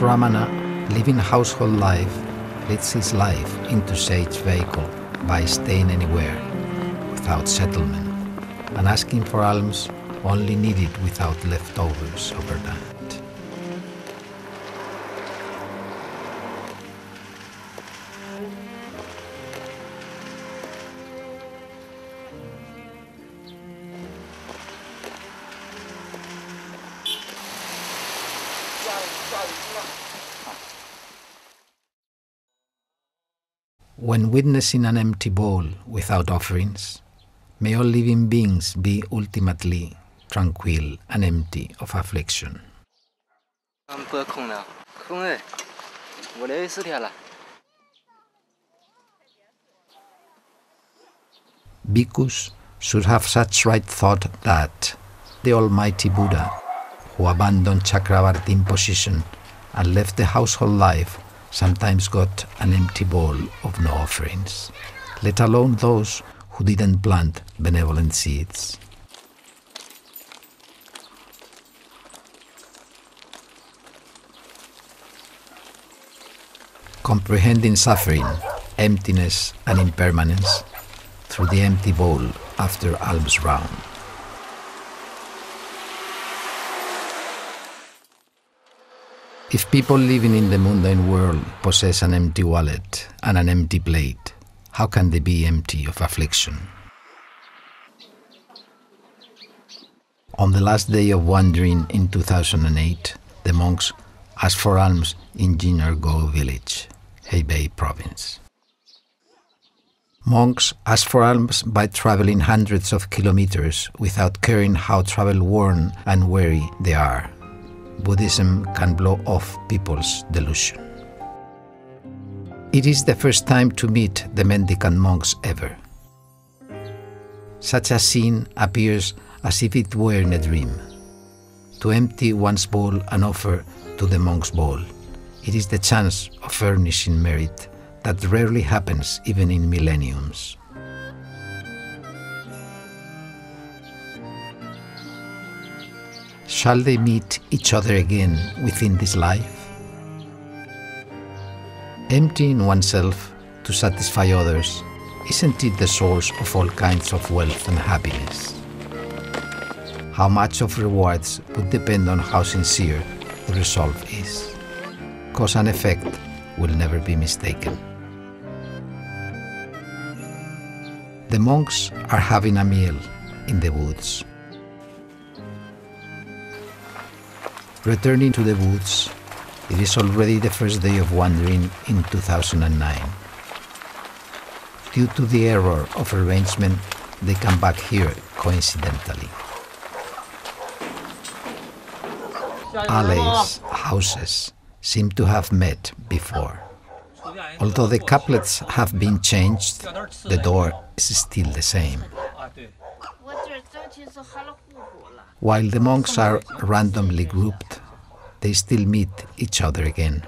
Ramana, living household life, leads his life into sage vehicle by staying anywhere, without settlement, and asking for alms only needed without leftovers overnight. When witnessing an empty bowl without offerings, may all living beings be ultimately tranquil and empty of affliction. Bhikkhus should have such right thought that the Almighty Buddha, who abandoned Chakravarti imposition and left the household life, sometimes got an empty bowl of no offerings, let alone those who didn't plant benevolent seeds. Comprehending suffering, emptiness and impermanence through the empty bowl after Alms round. If people living in the mundane world possess an empty wallet and an empty plate, how can they be empty of affliction? On the last day of wandering in 2008, the monks asked for alms in Jinargo village, Hebei province. Monks ask for alms by traveling hundreds of kilometers without caring how travel-worn and weary they are. Buddhism can blow off people's delusion. It is the first time to meet the mendicant monks ever. Such a scene appears as if it were in a dream. To empty one's bowl and offer to the monk's bowl, it is the chance of furnishing merit that rarely happens even in millenniums. Shall they meet each other again within this life? Emptying oneself to satisfy others, isn't it the source of all kinds of wealth and happiness? How much of rewards would depend on how sincere the resolve is. Cause and effect will never be mistaken. The monks are having a meal in the woods. Returning to the woods, it is already the first day of wandering in 2009. Due to the error of arrangement, they come back here coincidentally. Alleys, houses, seem to have met before. Although the couplets have been changed, the door is still the same. While the monks are randomly grouped, they still meet each other again.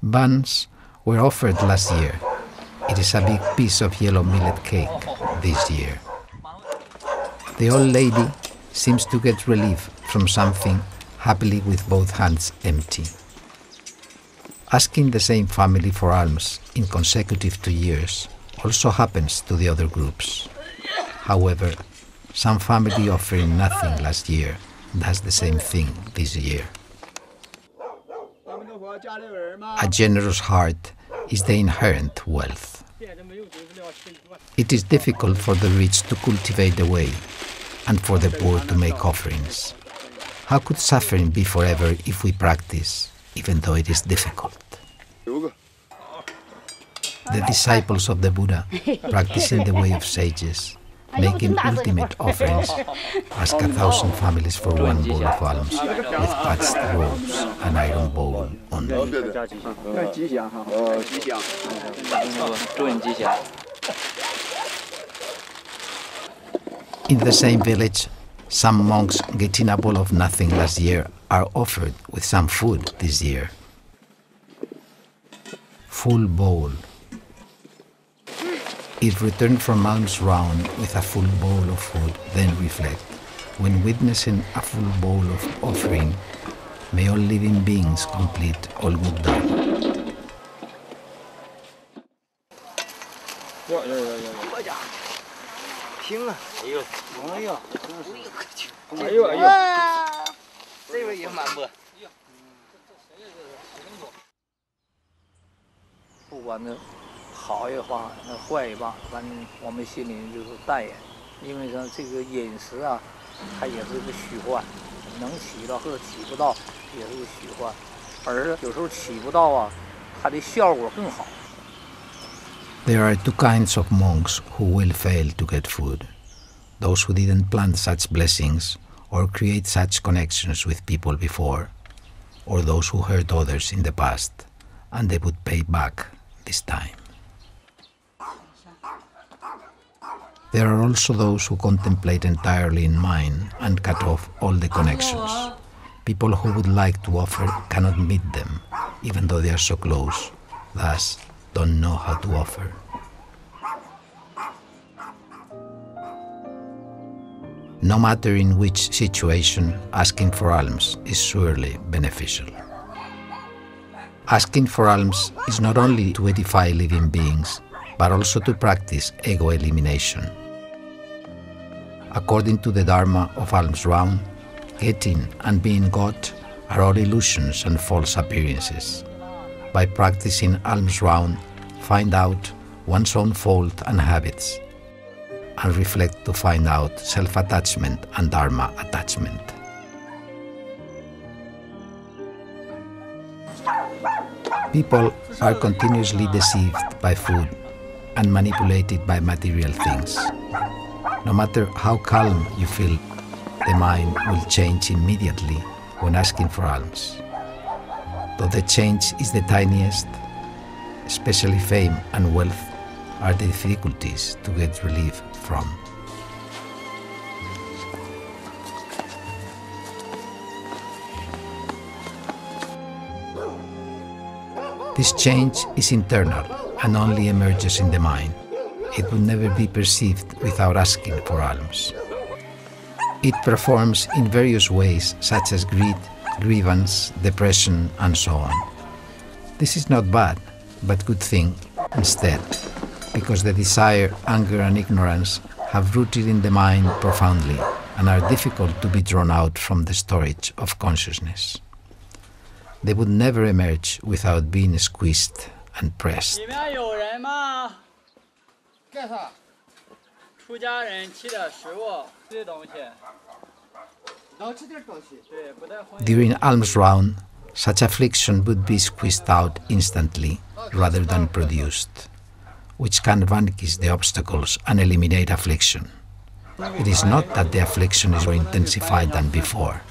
Buns were offered last year. It is a big piece of yellow millet cake this year. The old lady seems to get relief from something, happily with both hands empty. Asking the same family for alms in consecutive 2 years also happens to the other groups. However, some family offering nothing last year does the same thing this year. A generous heart is the inherent wealth. It is difficult for the rich to cultivate the way and for the poor to make offerings. How could suffering be forever if we practice, even though it is difficult? The disciples of the Buddha, practicing the way of sages, making ultimate offerings, ask 1,000 families for one bowl of alms with patched robes and iron bowl only. In the same village, some monks getting a bowl of nothing last year are offered with some food this year. Full bowl. If returned from alms round with a full bowl of food, then reflect. When witnessing a full bowl of offering, May all living beings complete all good dharma. There are two kinds of monks who will fail to get food. Those who didn't plant such blessings or create such connections with people before, or those who hurt others in the past, and they would pay back this time. There are also those who contemplate entirely in mind and cut off all the connections. People who would like to offer cannot meet them, even though they are so close, thus don't know how to offer. No matter in which situation, asking for alms is surely beneficial. Asking for alms is not only to edify living beings, but also to practice ego elimination. According to the Dharma of Alms Round, getting and being got are all illusions and false appearances. By practicing Alms Round, find out one's own fault and habits, and reflect to find out self-attachment and Dharma attachment. People are continuously deceived by food and manipulated by material things. No matter how calm you feel, the mind will change immediately when asking for alms. Though the change is the tiniest, especially fame and wealth are the difficulties to get relief from. This change is internal and only emerges in the mind. It will never be perceived without asking for alms. It performs in various ways, such as greed, grievance, depression, and so on. This is not bad, but good thing instead, because the desire, anger, and ignorance have rooted in the mind profoundly and are difficult to be drawn out from the storage of consciousness. They would never emerge without being squeezed and pressed. During alms round, such affliction would be squeezed out instantly rather than produced, which can vanish the obstacles and eliminate affliction. It is not that the affliction is more intensified than before,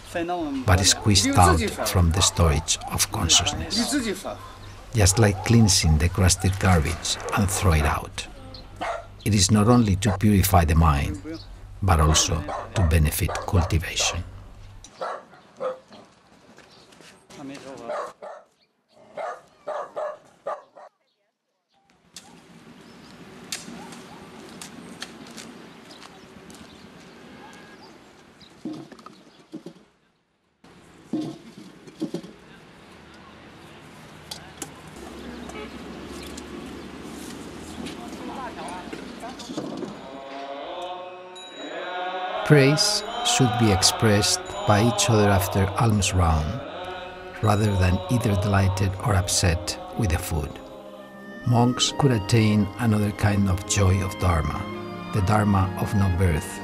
but is squeezed out from the storage of consciousness, just like cleansing the crusted garbage and throw it out. It is not only to purify the mind, but also to benefit cultivation. Praise should be expressed by each other after alms round, rather than either delighted or upset with the food. Monks could attain another kind of joy of Dharma, the Dharma of no birth,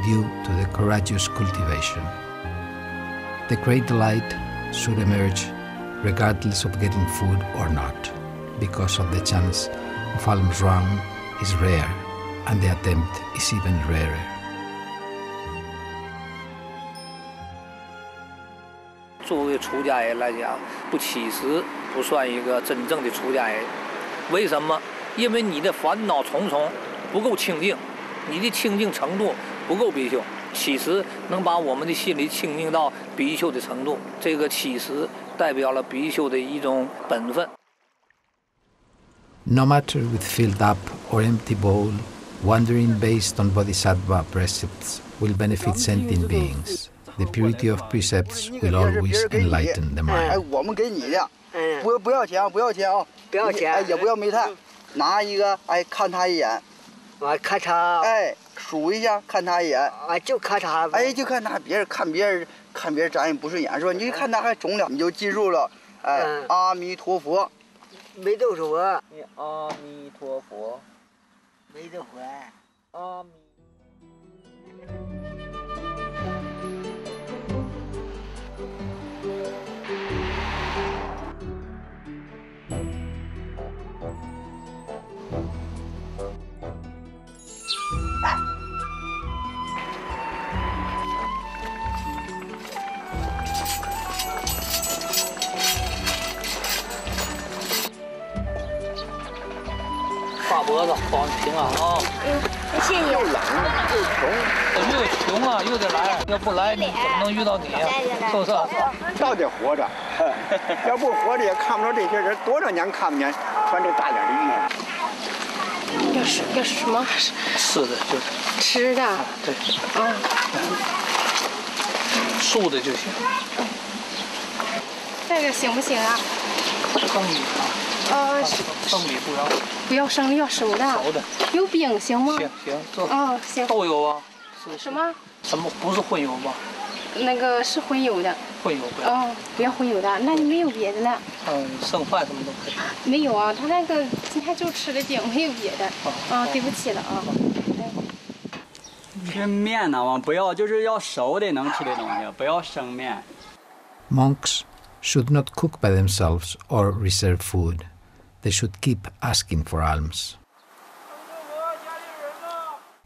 due to the courageous cultivation. The great delight should emerge regardless of getting food or not, because of the chance of alms round is rare, and the attempt is even rarer. 作为出家人来讲，不乞食不算一个真正的出家人。为什么？因为你的烦恼重重，不够清净，你的清净程度不够比丘。乞食能把我们的心理清净到比丘的程度，这个乞食代表了比丘的一种本分。No matter with filled up or empty bowl, wandering based on bodhisattva precepts will benefit sentient beings. The purity of precepts will always enlighten the mind. 我们给你的，不要钱，不要钱啊，不要钱，也不要煤炭，拿一个，看他一眼，看他，数一下，看他一眼，就看他，就看他，看别人咱也不顺眼是吧？你看他还中了，你就记住了，阿弥陀佛，没豆说，阿弥陀佛，没豆佛，阿弥。大脖子，保平安啊！谢谢。又冷又穷，又穷啊，又得来，要不来你怎么能遇到你呀？是不是？倒得活着，要不活着也看不着这些人，多少年看不见穿这大脸的衣服。要什么？吃的就是吃的。对。素的就行。这个行不行啊？生米啊。生米不要。不要生，要熟的。熟的。有饼行吗？行，这。行。都有啊。什么？什么不是荤油吧？那个是荤油的。荤油不要。不要荤油的，那你没有别的了？剩饭什么都可以。没有啊，他那个今天就吃了饼，没有别的。对不起了啊。吃面呢嘛，不要就是要熟的能吃的东西，不要生面。Monks should not cook by themselves or reserve food. They should keep asking for alms.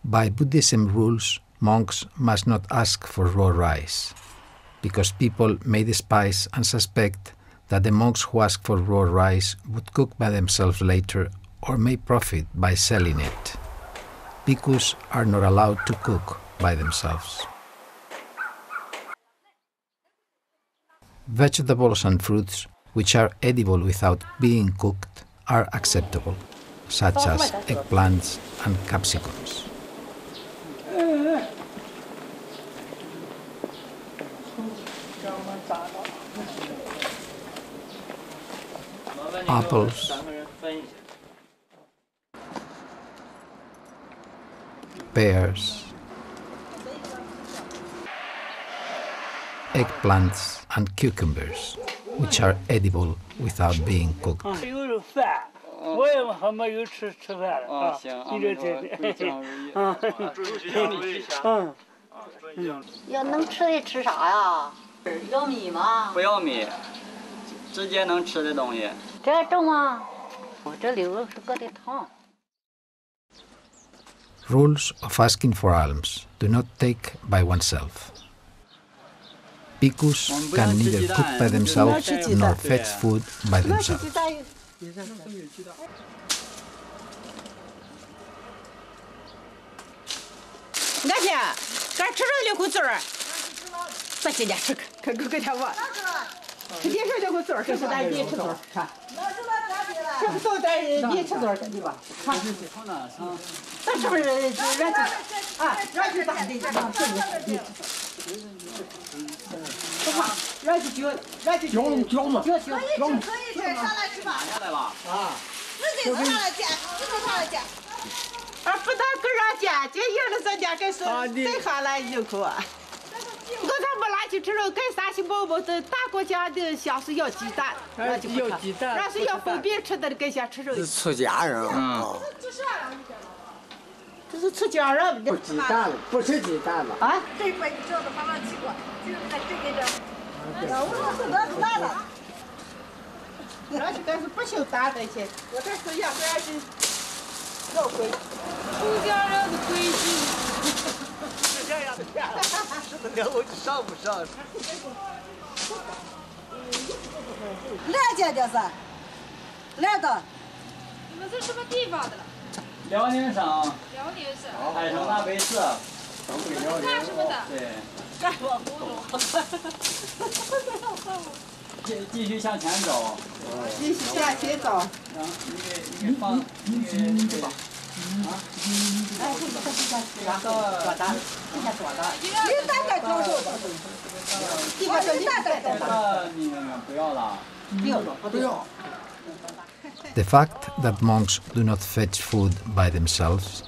By Buddhism rules, monks must not ask for raw rice, because people may despise and suspect that the monks who ask for raw rice would cook by themselves later or may profit by selling it. Bhikkhus are not allowed to cook by themselves. Vegetables and fruits which are edible without being cooked are acceptable, such as eggplants and capsicums. Apples, pears, eggplants and cucumbers, which are edible without being cooked. 我也还没有吃饭了啊！行，要能吃的吃啥呀？要米吗？不要米，直接能吃的东西。这种吗？我这里有是搁的糖。 Rules of asking for alms do not take by oneself. Bhikkhus can neither cook by themselves nor fetch food by themselves. 那天咱吃上2口嘴儿，咱今天吃可天我，吃点上2口嘴儿，这是咱别吃嘴儿，看，这个都咱别吃嘴儿，对吧？看，咱是不是让去大的让这里，不怕，让去嚼嘛，可以上来吃饭，下来吧，自己上来捡，不但搁上捡赢了咱家给是再下来1口啊。 我他没拿去吃肉，给山西宝宝的大国家的像是要鸡蛋，那就不吃，那是要分别吃的，给先吃肉。是出家人啊。这是出家人的。不鸡蛋了，不吃鸡蛋了。啊？这一块你知道的，把它吃过，就是在这个这。我说是得蛋了。那是该是不修蛋的去，我这是要不然是肉规，出家人的规矩。 是这样的骗了，吃得了我上不上？来姐就是，来的。你们是什么地方的？辽宁省。辽宁省。海城大北市。干什么的？对。干我糊涂。继续向前走。继续向前走。你给放，你给 The fact that monks do not fetch food by themselves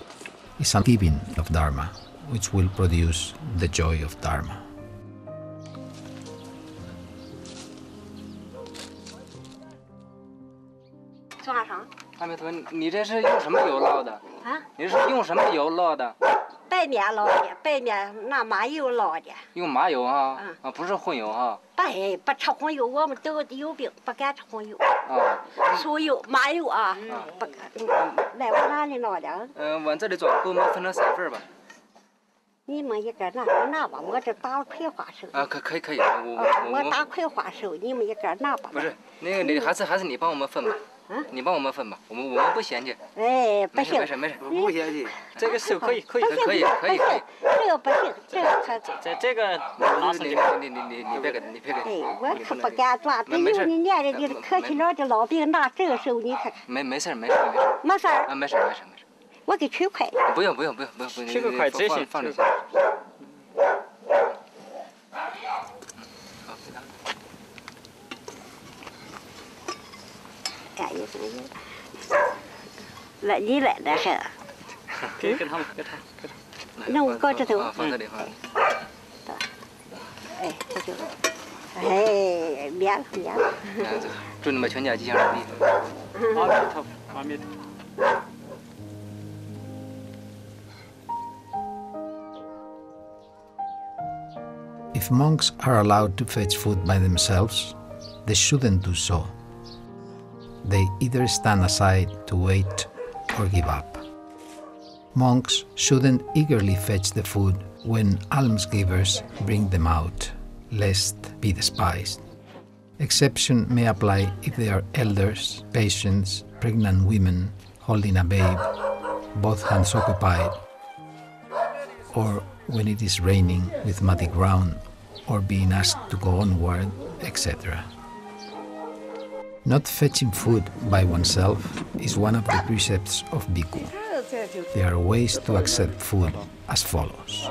is a giving of Dharma, which will produce the joy of Dharma.阿弥陀佛，你这是用什么油烙的？啊？你是用什么油烙的？白面烙的，白面拿麻油烙的。用麻油哈？啊，不是荤油哈？不吃荤油，我们都有病，不敢吃荤油。啊。酥油、麻油啊，不敢。来我哪里烙的？往这里装，给我们分成3份吧。你们一个拿吧，我这打葵花手。啊，可以，我打葵花手，你们一个拿吧。不是，那个你还是你帮我们分吧。你帮我们分吧，我们不嫌弃。哎，不行，没事，不嫌弃。这个手可以，这个不行，这个可。这个你别给。哎，我可不敢抓，得有你年龄的可惜了的老兵拿这个手，你看看。没事。没事儿。啊，没事。我给取块。不用，取个块这行。放这些。来，你来了还？给他。那我搞这头。放这里哈。哎，这就，哎，免了。祝你们全家吉祥如意。阿弥陀佛。If monks are allowed to fetch food by themselves, they shouldn't do so. They either stand aside to wait or give up. Monks shouldn't eagerly fetch the food when almsgivers bring them out, lest be despised. Exception may apply if they are elders, patients, pregnant women holding a babe, both hands occupied, or when it is raining with muddy ground, or being asked to go onward, etc. Not fetching food by oneself is one of the precepts of bhikkhu. There are ways to accept food as follows.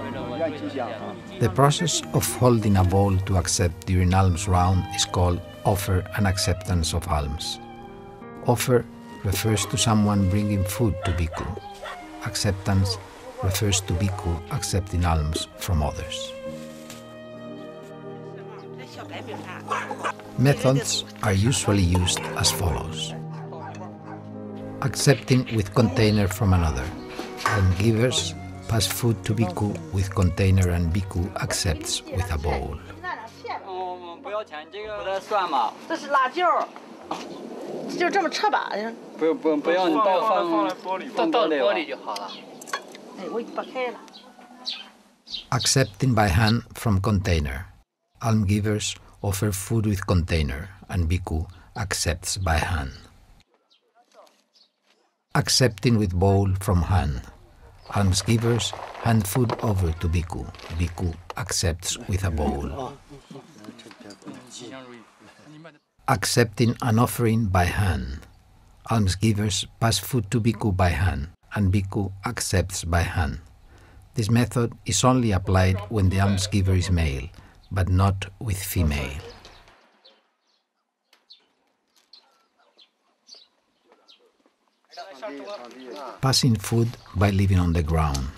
The process of holding a bowl to accept during alms round is called offer and acceptance of alms. Offer refers to someone bringing food to bhikkhu. Acceptance refers to bhikkhu accepting alms from others. Methods are usually used as follows. Accepting with container from another. Almsgivers pass food to bhikkhu with container and bhikkhu accepts with a bowl. 不要钱，这个不得算吗？这是辣椒，就这么吃吧。不要，你放玻璃就好了。哎，我已经拔开了。Accepting by hand from container. Almsgivers offer food with container and bhikkhu accepts by hand. Accepting with bowl from hand. Almsgivers hand food over to bhikkhu. Bhikkhu accepts with a bowl. Accepting an offering by hand. Almsgivers pass food to bhikkhu by hand, and bhikkhu accepts by hand. This method is only applied when the almsgiver is male, but not with female. Passing food by leaving on the ground.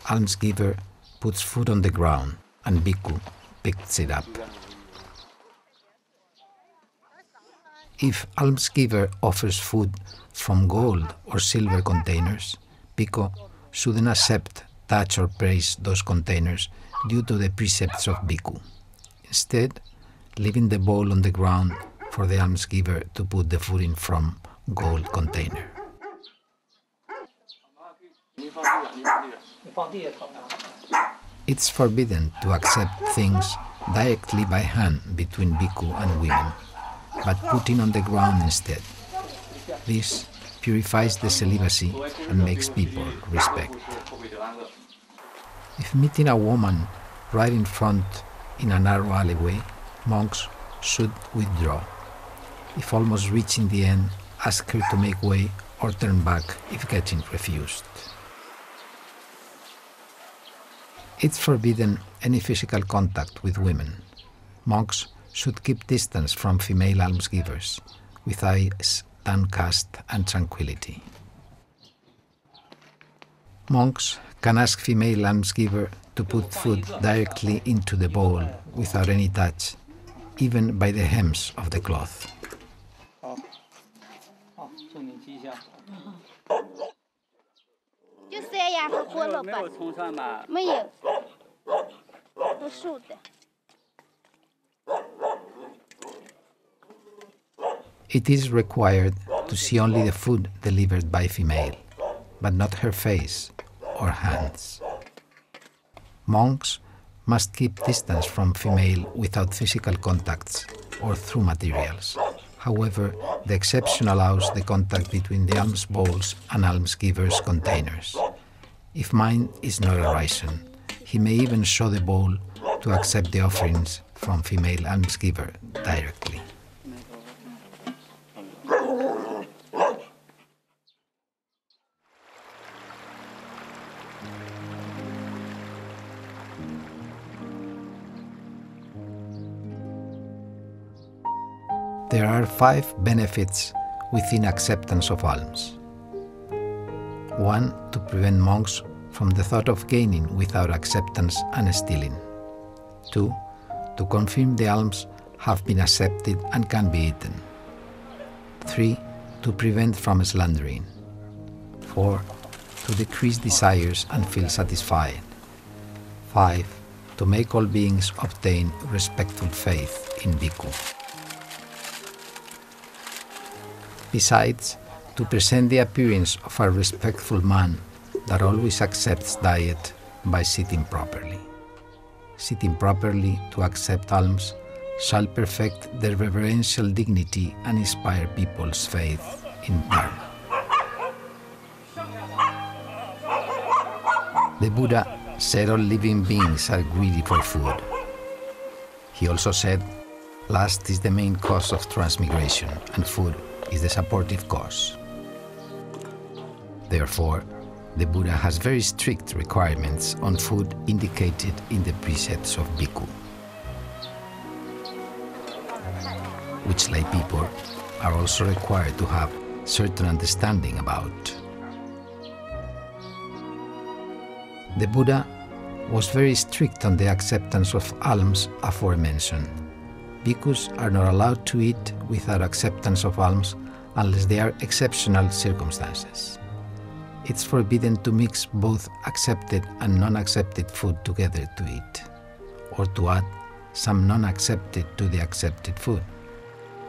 Almsgiver puts food on the ground, and bhikkhu picks it up. If almsgiver offers food from gold or silver containers, bhikkhu shouldn't accept, touch or praise those containers due to the precepts of bhikkhu. Instead, leaving the bowl on the ground for the almsgiver to put the food in from gold container. It's forbidden to accept things directly by hand between bhikkhu and women, but putting on the ground instead. This purifies the celibacy and makes people respect. If meeting a woman right in front in a narrow alleyway, monks should withdraw. If almost reaching the end, ask her to make way or turn back if getting refused. It's forbidden any physical contact with women. Monks should keep distance from female almsgivers, with eyes downcast and tranquility. Monks can ask female almsgiver to put food directly into the bowl without any touch, even by the hems of the cloth. It is required to see only the food delivered by female, but not her face or hands. Monks must keep distance from female without physical contacts or through materials. However, the exception allows the contact between the alms bowls and almsgiver's containers. If mind is not arisen, he may even show the bowl to accept the offerings from female almsgiver directly. There are 5 benefits within acceptance of alms. 1. To prevent monks from the thought of gaining without acceptance and stealing. 2. To confirm the alms have been accepted and can be eaten. 3. To prevent from slandering. 4. To decrease desires and feel satisfied. 5. To make all beings obtain respectful faith in Bhikkhu. Besides, to present the appearance of a respectful man that always accepts diet by sitting properly. Sitting properly to accept alms shall perfect their reverential dignity and inspire people's faith in Dharma. The Buddha said all living beings are greedy for food. He also said, lust is the main cause of transmigration and food is the supportive cause. Therefore, the Buddha has very strict requirements on food indicated in the precepts of Bhikkhu, which lay people are also required to have certain understanding about. The Buddha was very strict on the acceptance of alms aforementioned. Bhikkhus are not allowed to eat without acceptance of alms unless they are exceptional circumstances. It's forbidden to mix both accepted and non-accepted food together to eat, or to add some non-accepted to the accepted food,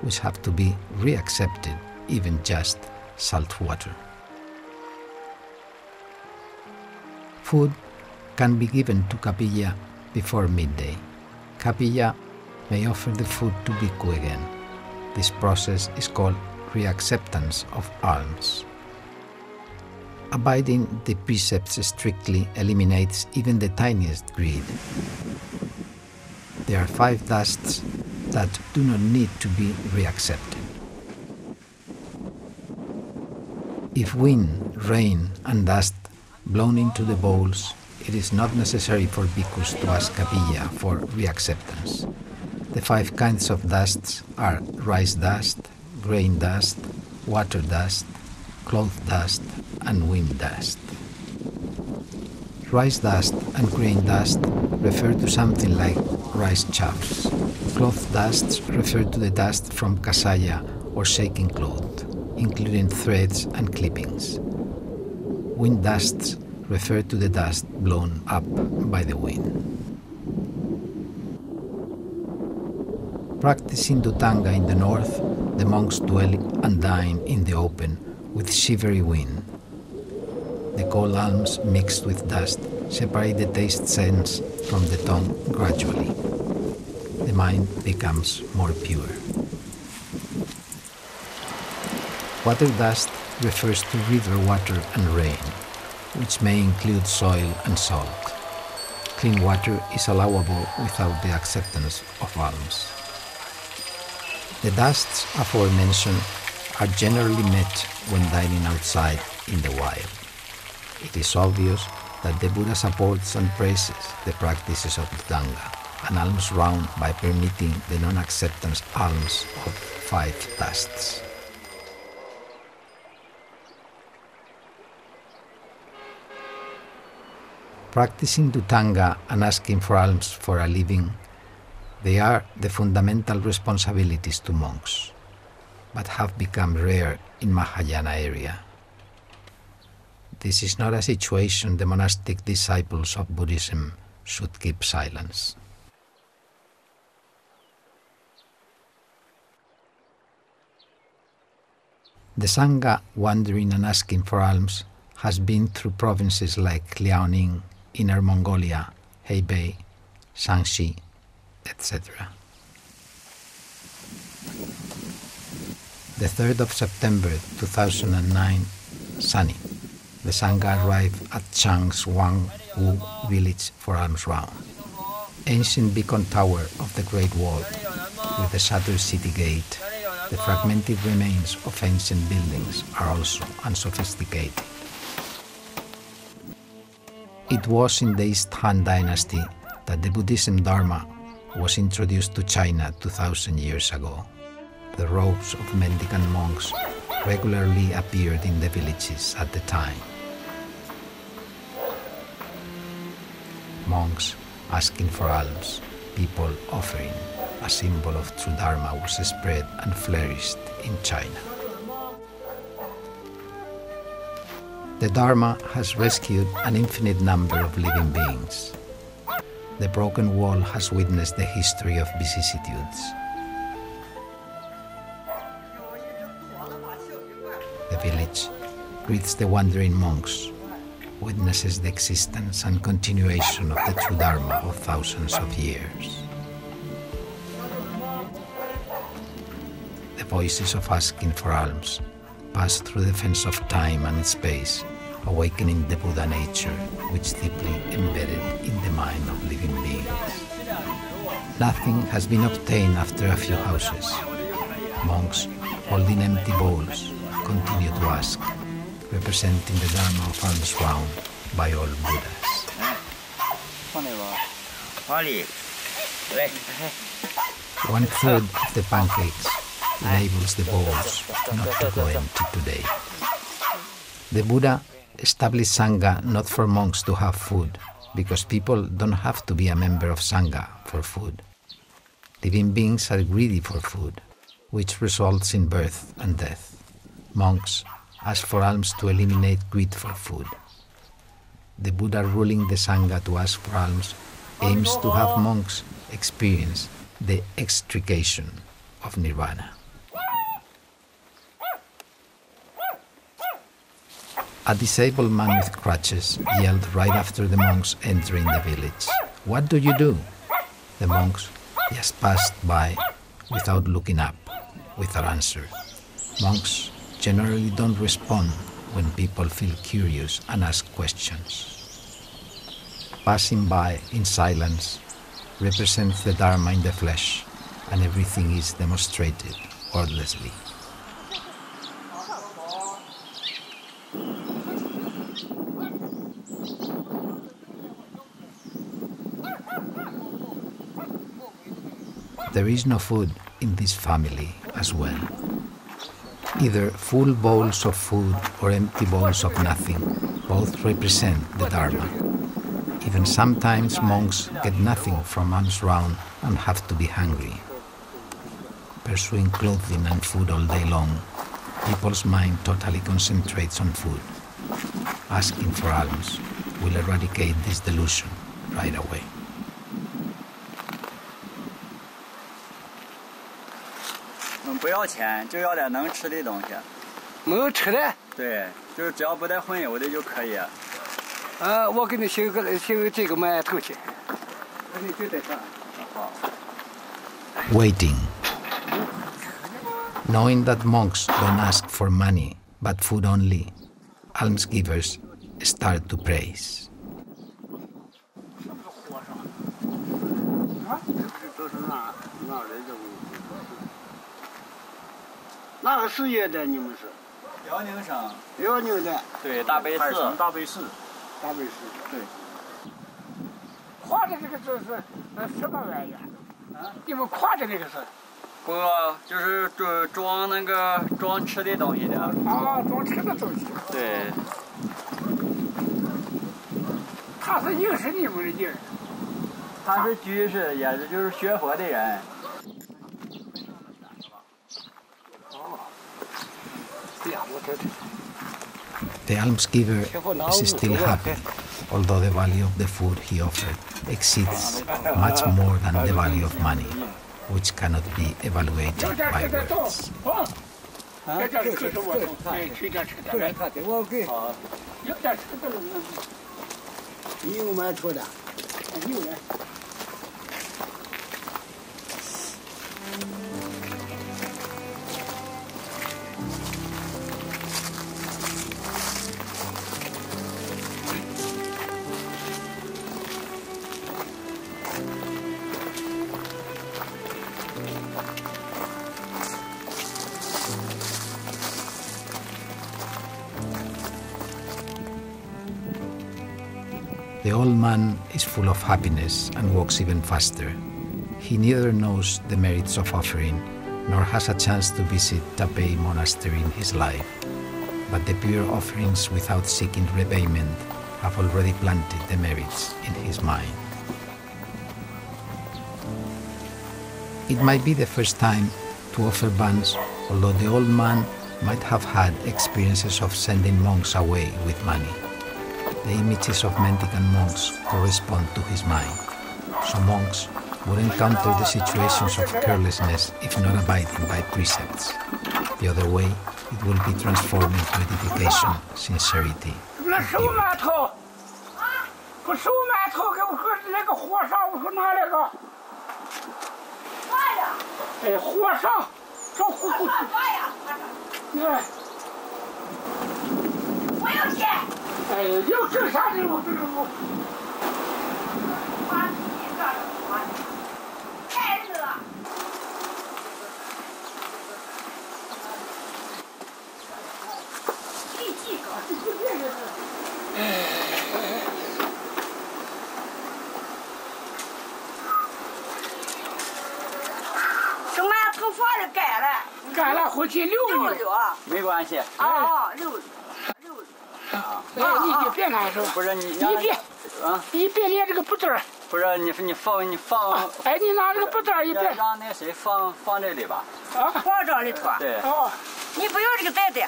which have to be reaccepted, even just salt water. Food can be given to Kapilya before midday. Kapilya may offer the food to Bhikkhu again. This process is called reacceptance of alms. Abiding the precepts strictly eliminates even the tiniest greed. There are 5 dusts that do not need to be reaccepted. If wind, rain, and dust blown into the bowls, it is not necessary for bhikkhus to ask Kapilya for reacceptance. The 5 kinds of dusts are rice dust, grain dust, water dust, cloth dust, and wind dust. Rice dust and grain dust refer to something like rice chaffs. Cloth dusts refer to the dust from kasaya or shaking cloth, including threads and clippings. Wind dusts refer to the dust blown up by the wind. Practicing Dhutanga in the north, the monks dwell and dine in the open with shivery wind. The cold alms mixed with dust separate the taste sense from the tongue gradually. The mind becomes more pure. Water dust refers to river water and rain, which may include soil and salt. Clean water is allowable without the acceptance of alms. The dusts aforementioned are generally met when dining outside in the wild. It is obvious that the Buddha supports and praises the practices of the Danga, an alms round by permitting the non-acceptance alms of 5 tasks. Practicing Dhutanga and asking for alms for a living, they are the fundamental responsibilities to monks, but have become rare in Mahayana area. This is not a situation the monastic disciples of Buddhism should keep silence. The Sangha wandering and asking for alms has been through provinces like Liaoning, Inner Mongolia, Hebei, Shanxi, etc. The 3rd of September 2009, sunny. The Sangha arrived at Chang's Wang Wu village for alms round. Ancient beacon tower of the Great Wall, with the shuttered city gate, the fragmented remains of ancient buildings are also unsophisticated. It was in the East Han Dynasty that the Buddhism Dharma was introduced to China 2,000 years ago. The robes of mendicant monks regularly appeared in the villages at the time. Monks asking for alms, people offering, a symbol of true Dharma was spread and flourished in China. The Dharma has rescued an infinite number of living beings. The broken wall has witnessed the history of vicissitudes. The village greets the wandering monks, witnesses the existence and continuation of the true Dharma of thousands of years. The voices of asking for alms pass through the fence of time and space, awakening the Buddha nature which deeply embedded in the mind of living beings. Nothing has been obtained after a few houses. Monks, holding empty bowls, continue to ask, representing the Dharma of alms round by all Buddhas. 1/3 of the pancakes enables the bowls not to go empty today. The Buddha established Sangha not for monks to have food, because people don't have to be a member of Sangha for food. Living beings are greedy for food, which results in birth and death. Monks ask for alms to eliminate greed for food. The Buddha ruling the Sangha to ask for alms aims to have monks experience the extrication of nirvana. A disabled man with crutches yelled right after the monks entering the village, "What do you do?" The monks just passed by without looking up, without answer. Monks generally don't respond when people feel curious and ask questions. Passing by in silence represents the Dharma in the flesh, and everything is demonstrated wordlessly. There is no food in this family as well. Either full bowls of food or empty bowls of nothing, both represent the Dharma. Even sometimes monks get nothing from alms round and have to be hungry. Pursuing clothing and food all day long, people's mind totally concentrates on food. Asking for alms will eradicate this delusion right away. 不要钱，就要点能吃的东西。能吃的？对，就是只要不带荤油的就可以。我给你写这个馒头去。你就在这。好。Waiting. Knowing that monks don't ask for money, but food only, almsgivers start to praise. 那哪个事业的你们是？辽宁省。辽宁的。对，大悲寺。大悲寺。大悲寺。对。画的这个字是什么玩意儿？啊？你们画的那个是？不，就是装吃的东西的。啊，装吃的东西。对。他是应是你们的人。他是居士，也是就是学佛的人。The almsgiver is still happy, although the value of the food he offered exceeds much more than the value of money, which cannot be evaluated by words. The old man is full of happiness and walks even faster. He neither knows the merits of offering, nor has a chance to visit Tapei monastery in his life. But the pure offerings without seeking repayment have already planted the merits in his mind. It might be the first time to offer buns, although the old man might have had experiences of sending monks away with money. The images of mendicant monks correspond to his mind, so monks would encounter the situations of carelessness if not abiding by precepts. The other way, it will be transformed into edification, sincerity, and purity. 不收馒头，给我搁那个火上，我说拿那个。啥呀？哎，火上，这火锅。啥呀？你看。我要钱。哎，有这啥的我这个我。太热。你几个？这馒头放的干了，干了回去溜溜啊。没关系。啊，溜溜。哎，你别拿手。不是你别啊！你别连这个布袋儿。不是你放。哎，你拿这个布袋儿一别。让那谁放这里吧。啊，放这里头。对。哦。你不用这个袋子。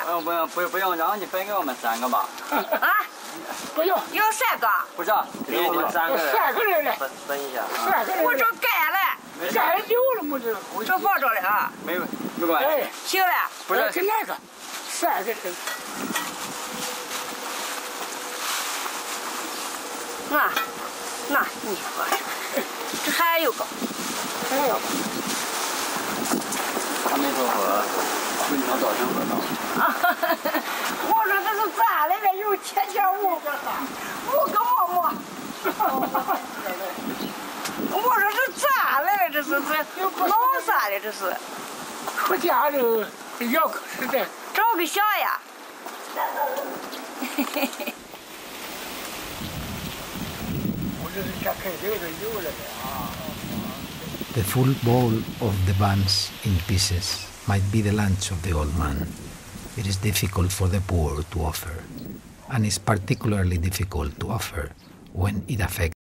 不用，然后你分给我们3个吧。啊？不用。要3个。不是，给你们3个人。3个人嘞。分一下。3个人。我这干了。干溜了么这？这放着了啊。没关系。哎，行了。不是，跟那个3个人。那你说这还有个，他没说和文昌早晨合到。我说这是咋来的？有5个馍。我说这咋来的？这是弄啥的？这是出家人要可是的，找个小呀。The full bowl of the buns in pieces might be the lunch of the old man. It is difficult for the poor to offer, and is particularly difficult to offer when it affects